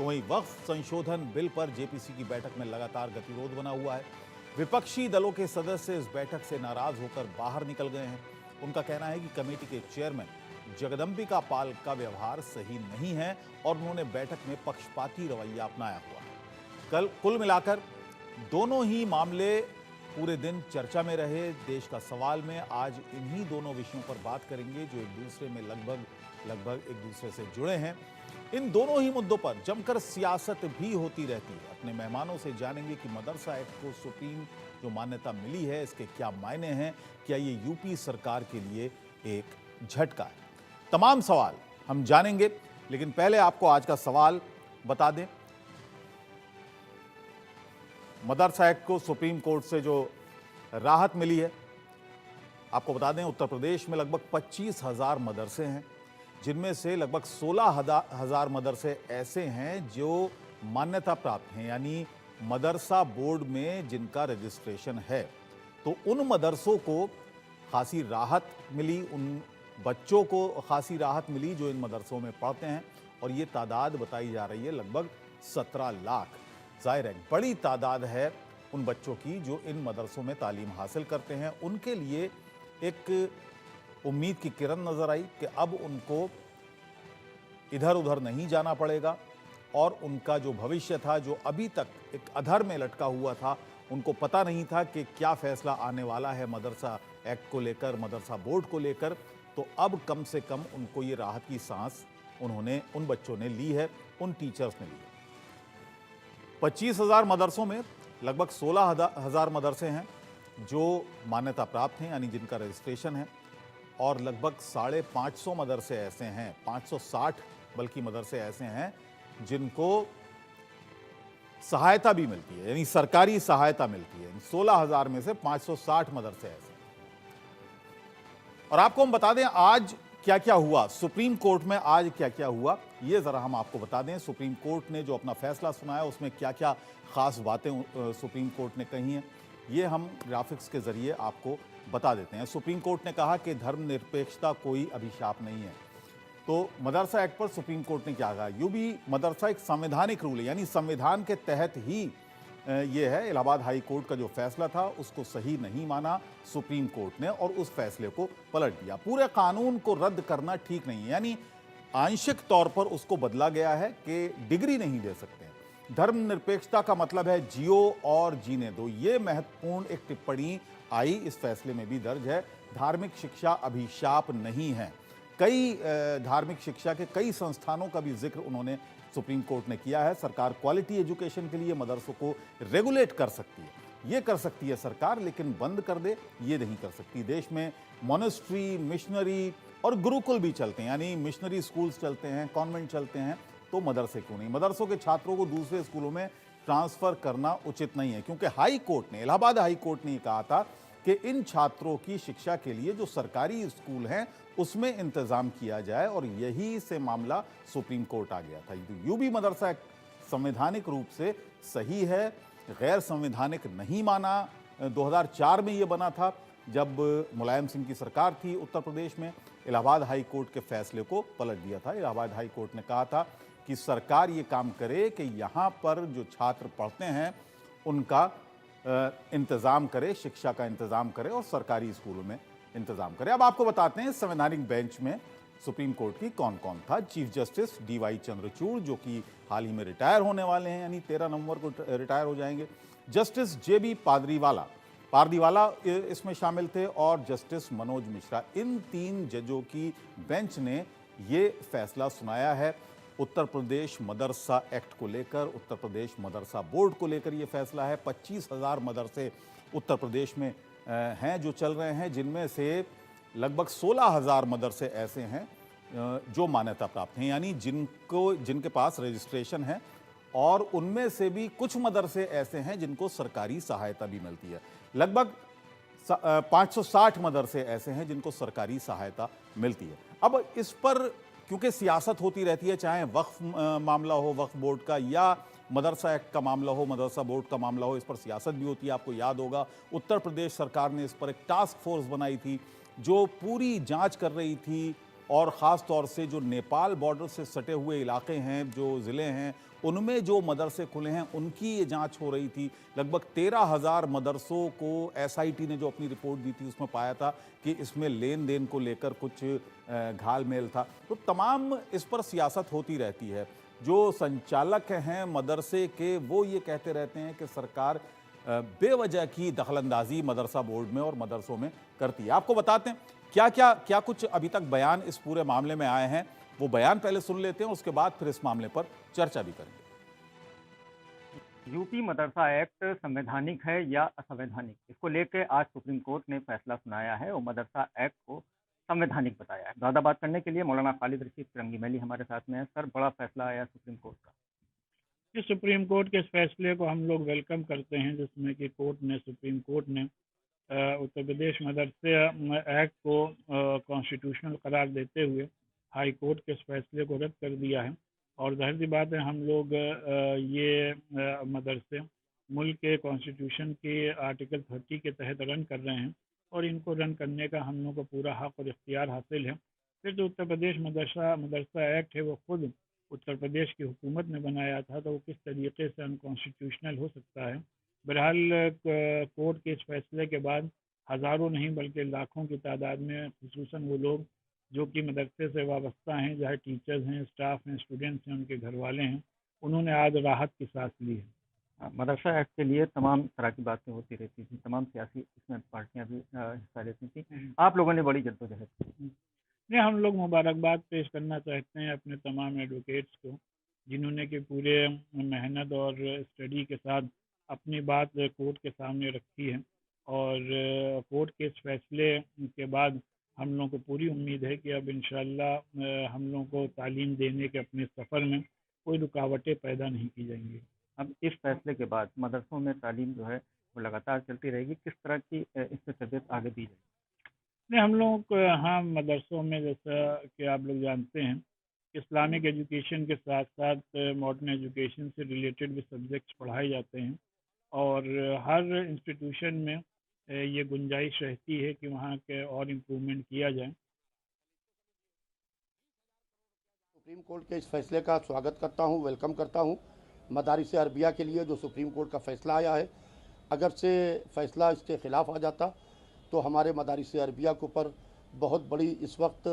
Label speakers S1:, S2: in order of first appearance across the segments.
S1: तो वहीं वक्फ संशोधन बिल पर जेपीसी की बैठक में लगातार गतिरोध बना हुआ है। विपक्षी दलों के सदस्य इस बैठक से नाराज होकर बाहर निकल गए हैं। उनका कहना है कि कमेटी के चेयरमैन जगदंबिका पाल का व्यवहार सही नहीं है और उन्होंने बैठक में पक्षपाती रवैया अपनाया हुआ है। कुल मिलाकर दोनों ही मामले पूरे दिन चर्चा में रहे। देश का सवाल में आज इन्हीं दोनों विषयों पर बात करेंगे जो एक दूसरे में लगभग एक दूसरे से जुड़े हैं। इन दोनों ही मुद्दों पर जमकर सियासत भी होती रहती है। अपने मेहमानों से जानेंगे कि मदरसा एक्ट को सुप्रीम जो मान्यता मिली है इसके क्या मायने हैं, क्या ये यूपी सरकार के लिए एक झटका है। तमाम सवाल हम जानेंगे, लेकिन पहले आपको आज का सवाल बता दें। मदरसा एक्ट को सुप्रीम कोर्ट से जो राहत मिली है, आपको बता दें उत्तर प्रदेश में लगभग 25,000 मदरसे हैं, जिनमें से लगभग 16,000 मदरसे ऐसे हैं जो मान्यता प्राप्त हैं, यानी मदरसा बोर्ड में जिनका रजिस्ट्रेशन है। तो उन मदरसों को खासी राहत मिली, उन बच्चों को खासी राहत मिली जो इन मदरसों में पढ़ते हैं, और ये तादाद बताई जा रही है लगभग 17 लाख। जाहिर है बड़ी तादाद है उन बच्चों की जो इन मदरसों में तालीम हासिल करते हैं। उनके लिए एक उम्मीद की किरण नजर आई कि अब उनको इधर उधर नहीं जाना पड़ेगा और उनका जो भविष्य था, जो अभी तक एक अधर में लटका हुआ था, उनको पता नहीं था कि क्या फैसला आने वाला है मदरसा एक्ट को लेकर, मदरसा बोर्ड को लेकर, तो अब कम से कम उनको ये राहत की सांस उन बच्चों ने ली है, उन टीचर्स ने ली है। 25,000 मदरसों में लगभग 16,000 मदरसे हैं जो मान्यता प्राप्त हैं, यानी जिनका रजिस्ट्रेशन है, और लगभग 550 मदरसे ऐसे हैं, 560 बल्कि मदरसे ऐसे हैं जिनको सहायता भी मिलती है, यानी सरकारी सहायता मिलती है। 16,000 में से 560 मदरसे ऐसे हैं। और आपको हम बता दें आज क्या क्या हुआ सुप्रीम कोर्ट में, आज क्या क्या हुआ ये जरा हम आपको बता दें। सुप्रीम कोर्ट ने जो अपना फैसला सुनाया उसमें क्या क्या खास बातें सुप्रीम कोर्ट ने कही हैं, ये हम ग्राफिक्स के जरिए आपको बता देते हैं। सुप्रीम कोर्ट ने कहा कि धर्मनिरपेक्षता कोई अभिशाप नहीं है। तो मदरसा एक्ट पर सुप्रीम कोर्ट ने क्या कहा, यूं भी मदरसा एक संवैधानिक रूल है, यानी संविधान के तहत ही ये है। इलाहाबाद हाई कोर्ट का जो फैसला था उसको सही नहीं माना सुप्रीम कोर्ट ने और उस फैसले को पलट दिया। पूरे कानून को रद्द करना ठीक नहीं है, यानी आंशिक तौर पर उसको बदला गया है कि डिग्री नहीं दे सकते। धर्मनिरपेक्षता का मतलब है जियो और जीने दो, ये महत्वपूर्ण एक टिप्पणी आई, इस फैसले में भी दर्ज है। धार्मिक शिक्षा अभिशाप नहीं है। कई धार्मिक शिक्षा के कई संस्थानों का भी जिक्र उन्होंने सुप्रीम कोर्ट ने किया है। सरकार क्वालिटी एजुकेशन के लिए मदरसों को रेगुलेट कर सकती है, ये कर सकती है सरकार, लेकिन बंद कर दे ये नहीं कर सकती। देश में मोनेस्ट्री, मिशनरी और गुरुकुल भी चलते हैं, यानी मिशनरी स्कूल्स चलते हैं, कॉन्वेंट चलते हैं, तो मदरसे क्यों नहीं। मदरसों के छात्रों को दूसरे स्कूलों में ट्रांसफर करना उचित नहीं है, क्योंकि हाई कोर्ट ने, इलाहाबाद हाई कोर्ट ने कहा था कि इन छात्रों की शिक्षा के लिए जो सरकारी स्कूल हैं उसमें इंतजाम किया जाए, और यही से मामला सुप्रीम कोर्ट आ गया था। यूं भी मदरसा एक्ट संवैधानिक रूप से सही है, गैर संवैधानिक नहीं माना। 2004 में ये बना था जब मुलायम सिंह की सरकार थी उत्तर प्रदेश में। इलाहाबाद हाई कोर्ट के फैसले को पलट दिया था। इलाहाबाद हाई कोर्ट ने कहा था कि सरकार ये काम करे कि यहाँ पर जो छात्र पढ़ते हैं उनका इंतज़ाम करे, शिक्षा का इंतज़ाम करे और सरकारी स्कूलों में इंतज़ाम करे। अब आपको बताते हैं संवैधानिक बेंच में सुप्रीम कोर्ट की कौन कौन था। चीफ जस्टिस DY चंद्रचूड़ जो कि हाल ही में रिटायर होने वाले हैं, यानी 13 नवंबर को रिटायर हो जाएंगे। जस्टिस JB पारदीवाला इसमें शामिल थे, और जस्टिस मनोज मिश्रा। इन 3 जजों की बेंच ने ये फैसला सुनाया है उत्तर प्रदेश मदरसा एक्ट को लेकर, उत्तर प्रदेश मदरसा बोर्ड को लेकर ये फैसला है। 25,000 मदरसे उत्तर प्रदेश में हैं जो चल रहे हैं, जिनमें से लगभग 16,000 मदरसे ऐसे हैं जो मान्यता प्राप्त हैं, यानी जिनके पास रजिस्ट्रेशन है, और उनमें से भी कुछ मदरसे ऐसे हैं जिनको सरकारी सहायता भी मिलती है। लगभग 560 मदरसे ऐसे हैं जिनको सरकारी सहायता मिलती है। अब इस पर क्योंकि सियासत होती रहती है, चाहे वक्फ मामला हो वक्फ बोर्ड का, या मदरसा एक्ट का मामला हो, मदरसा बोर्ड का मामला हो, इस पर सियासत भी होती है। आपको याद होगा उत्तर प्रदेश सरकार ने इस पर एक टास्क फोर्स बनाई थी जो पूरी जांच कर रही थी और ख़ास तौर से जो नेपाल बॉर्डर से सटे हुए इलाके हैं, जो ज़िले हैं, उनमें जो मदरसे खुले हैं उनकी ये जांच हो रही थी। लगभग 13,000 मदरसों को एसआईटी ने जो अपनी रिपोर्ट दी थी उसमें पाया था कि इसमें लेन देन को लेकर कुछ घालमेल था। तो तमाम इस पर सियासत होती रहती है। जो संचालक हैं मदरसे के वो ये कहते रहते हैं कि सरकार बेवजह की दखलंदाजी मदरसा बोर्ड में और मदरसों में करती है। आपको बताते हैं क्या कुछ अभी तक बयान इस पूरे मामले में आए हैं। वो बयान पहले सुन लेते हैं, उसके बाद फिर इस मामले पर चर्चा भी करेंगे।
S2: यूपी मदरसा एक्ट संवैधानिक है या असंवैधानिक, इसको लेकर आज सुप्रीम कोर्ट ने फैसला सुनाया है और मदरसा एक्ट को संवैधानिक बताया है। ज़्यादा बात करने के लिए मौलाना खालिद रशीद फिरंगी मैली हमारे साथ में है। सर, बड़ा फैसला आया सुप्रीम कोर्ट का।
S3: इस सुप्रीम कोर्ट के इस फैसले को हम लोग वेलकम करते हैं, जिसमें कि सुप्रीम कोर्ट ने उत्तर प्रदेश मदरसे एक्ट को कॉन्स्टिट्यूशनल करार देते हुए हाई कोर्ट के इस फैसले को रद्द कर दिया है। और जाहिर सी बात है, हम लोग ये मदरसे मुल्क के कॉन्स्टिट्यूशन के आर्टिकल 30 के तहत रन कर रहे हैं और इनको रन करने का हम लोग को पूरा हक और इख्तियार हासिल है। फिर जो उत्तर प्रदेश मदरसा एक्ट है वो खुद उत्तर प्रदेश की हुकूमत ने बनाया था, तो वो किस तरीके से अनकॉन्स्टिट्यूशनल हो सकता है। बहरहाल कोर्ट के इस फैसले के बाद हज़ारों नहीं बल्कि लाखों की तादाद में खुसूसन वो लोग जो कि मदरसे से वाबस्ता हैं, चाहे टीचर्स हैं, स्टाफ हैं, स्टूडेंट्स हैं, उनके घर वाले हैं, उन्होंने आज राहत की सांस ली है।
S2: मदरसा एक्ट के लिए तमाम तरह की बातें होती रहती थी, तमाम सियासी इसमें पार्टियां भी हिस्सा लेती थी। आप लोगों ने बड़ी जद्दोजहद की।
S3: नहीं, हम लोग मुबारकबाद पेश करना चाहते हैं अपने तमाम एडवोकेट्स को, जिन्होंने कि पूरे मेहनत और स्टडी के साथ अपनी बात कोर्ट के सामने रखी है। और कोर्ट के इस फैसले के बाद हम लोगों को पूरी उम्मीद है कि अब इंशाअल्लाह हम लोगों को तालीम देने के अपने सफ़र में कोई रुकावटें पैदा नहीं की जाएंगी।
S2: अब इस फैसले के बाद मदरसों में तालीम जो है वो लगातार चलती रहेगी, किस तरह की इससे तरबियत आगे दी जाएगी?
S3: नहीं, हम लोगों को हाँ मदरसों में, जैसा कि आप लोग जानते हैं, इस्लामिक एजुकेशन के साथ साथ मॉडर्न एजुकेशन से रिलेटेड भी सब्जेक्ट्स पढ़ाए जाते हैं और हर इंस्टीट्यूशन में ये गुंजाइश रहती है कि वहाँ के और इम्प्रूवमेंट किया जाए।
S4: सुप्रीम कोर्ट के इस फैसले का स्वागत करता हूँ, वेलकम करता हूँ। मदारिस अरबिया के लिए जो सुप्रीम कोर्ट का फैसला आया है, अगर से फैसला इसके ख़िलाफ़ आ जाता तो हमारे मदारिस अरबिया के ऊपर बहुत बड़ी इस वक्त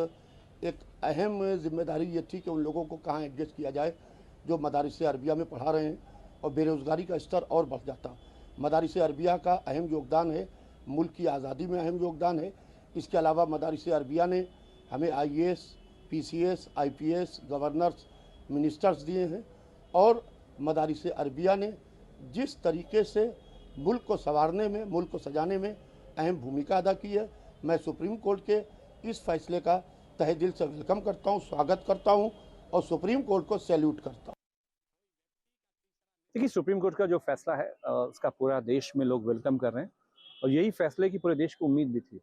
S4: एक अहम जिम्मेदारी ये थी कि उन लोगों को कहाँ एडजस्ट किया जाए जो मदारिस अरबिया में पढ़ा रहे हैं, और बेरोज़गारी का स्तर और बढ़ जाता। मदारिस अरबिया का अहम योगदान है, मुल्क की आज़ादी में अहम योगदान है। इसके अलावा मदारिस अरबिया ने हमें IAS, PCS, IPS, governors, ministers दिए हैं, और मदारिस अरबिया ने जिस तरीके से मुल्क को संवारने में, मुल्क को सजाने में अहम भूमिका अदा की है, मैं सुप्रीम कोर्ट के इस फैसले का तहे दिल से वेलकम करता हूँ, स्वागत करता हूँ और सुप्रीम कोर्ट को सैल्यूट करता हूँ।
S5: देखिए, सुप्रीम कोर्ट का जो फैसला है उसका पूरा देश में लोग वेलकम कर रहे हैं और यही फैसले की पूरे देश को उम्मीद भी थी।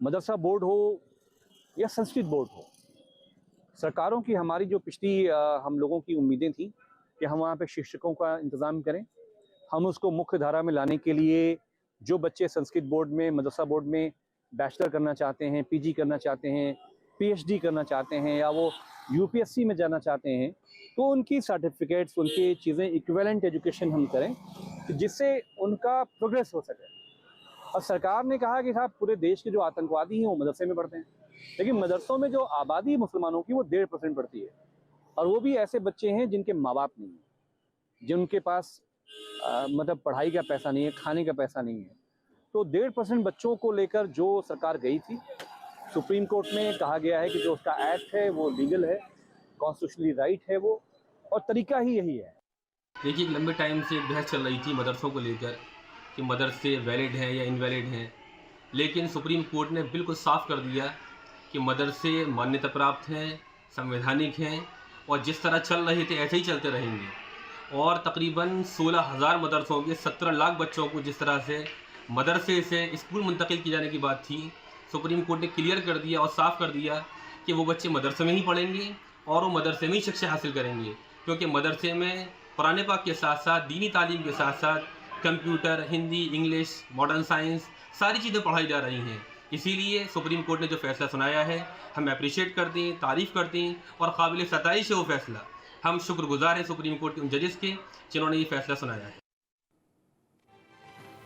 S5: मदरसा बोर्ड हो या संस्कृत बोर्ड हो, सरकारों की हमारी जो पिछली हम लोगों की उम्मीदें थी कि हम वहाँ पे शिक्षकों का इंतज़ाम करें, हम उसको मुख्य धारा में लाने के लिए जो बच्चे संस्कृत बोर्ड में, मदरसा बोर्ड में बैचलर करना चाहते हैं, PG करना चाहते हैं, PhD करना चाहते हैं या वो UPSC में जाना चाहते हैं, तो उनकी सर्टिफिकेट्स, उनकी चीज़ें इक्विवेलेंट एजुकेशन हम करें जिससे उनका प्रोग्रेस हो सके। और सरकार ने कहा कि साहब पूरे देश के जो आतंकवादी हैं वो मदरसे में पढ़ते हैं, लेकिन मदरसों में जो आबादी मुसलमानों की वो 1.5% पढ़ती है, और वो भी ऐसे बच्चे हैं जिनके माँ बाप नहीं हैं, जिनके पास मतलब पढ़ाई का पैसा नहीं है, खाने का पैसा नहीं है। तो 1.5% बच्चों को लेकर जो सरकार गई थी, सुप्रीम कोर्ट में कहा गया है कि जो उसका एक्ट है वो लीगल है, कॉन्स्टिट्यूशनली राइट है वो, और तरीका ही यही है।
S6: देखिए, एक लंबे टाइम से बहस चल रही थी मदरसों को लेकर कि मदरसे वैलिड हैं या इनवैलिड हैं, लेकिन सुप्रीम कोर्ट ने बिल्कुल साफ कर दिया कि मदरसे मान्यता प्राप्त हैं, संवैधानिक हैं और जिस तरह चल रहे थे ऐसे ही चलते रहेंगे। और तकरीबन 16,000 मदरसों के 17 लाख बच्चों को जिस तरह से मदरसे से स्कूल मुंतकिल की जाने की बात थी, सुप्रीम कोर्ट ने क्लियर कर दिया और साफ़ कर दिया कि वो बच्चे मदरसे में ही पढ़ेंगे और वो मदरसे में ही शिक्षा हासिल करेंगे, क्योंकि मदरसे में कुरान पाक के साथ साथ दीनी तालीम के साथ साथ computer, Hindi, English, modern science सारी चीज़ें पढ़ाई जा रही हैं। इसीलिए सुप्रीम कोर्ट ने जो फैसला सुनाया है हम अप्रिशिएट करते हैं, तारीफ़ करते हैं और काबिल सताइश है वो फैसला। हम शुक्रगुजार हैं सुप्रीम कोर्ट के उन जजेस के जिन्होंने ये फैसला सुनाया है।